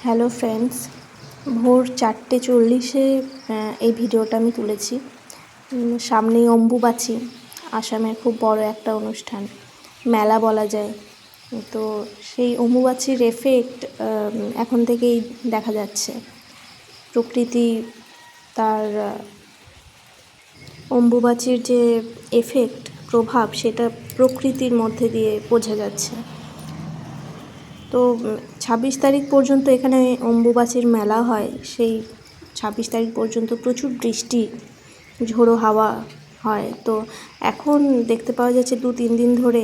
Hello friends, ভোর 4:40-এ এই ভিডিওটা আমি তুলেছি। সামনেই অম্বুবাচী, আসামের খুব বড় একটা অনুষ্ঠান, মেলা বলা যায়। তো সেই অম্বুবাচীর এফেক্ট এখন থেকেই দেখা যাচ্ছে। প্রকৃতি তার অম্বুবাচীর যে এফেক্ট, প্রভাব, সেটা প্রকৃতির মধ্যে দিয়ে বোঝা যাচ্ছে। তো 26 তারিখ পর্যন্ত এখানে অম্বুবাচীর মেলা হয়। সেই 26 তারিখ পর্যন্ত প্রচুর বৃষ্টি, ঝোড়ো হাওয়া হয়। তো এখন দেখতে পাওয়া যাচ্ছে 2-3 দিন ধরে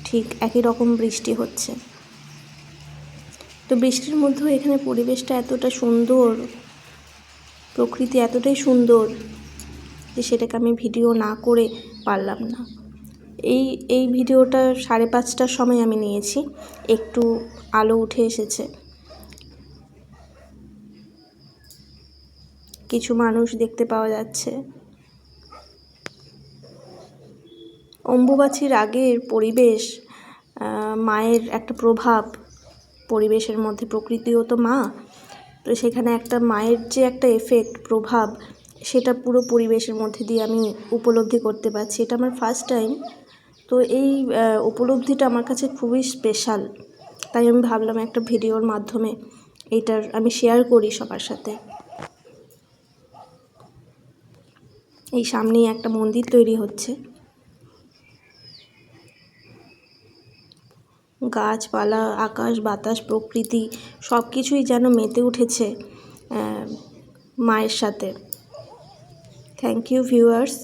ঠিক একই রকম বৃষ্টি হচ্ছে। তো বৃষ্টির মধ্যেও এখানে পরিবেশটা এতটা সুন্দর, প্রকৃতি এতটাই সুন্দর যে সেটাকে আমি ভিডিও না করে পারলাম না। এই ভিডিওটা 5:30টার সময় আমি নিয়েছি, একটু আলো উঠে এসেছে। কিছু মানুষ দেখতে পাওয়া যাচ্ছে। অম্বুবাচীর আগের পরিবেশ, মায়ের একটা প্রভাব পরিবেশের মধ্যে, প্রকৃতিও তো মা, তো সেখানে একটা মায়ের যে একটা এফেক্ট, প্রভাব, সেটা পুরো পরিবেশের মধ্যে দিয়ে আমি উপলব্ধি করতে পারছি। এটা আমার ফার্স্ট টাইম। তো এই উপলব্ধিটা আমার কাছে খুবই স্পেশাল। তাই আমি ভাবলাম একটা ভিডিওর মাধ্যমে এইটার আমি শেয়ার করি সবার সাথে। এই সামনেই একটা মন্দির তৈরি হচ্ছে। গাছপালা, আকাশ বাতাস, প্রকৃতি সব কিছুই যেন মেতে উঠেছে মায়ের সাথে। Thank you viewers.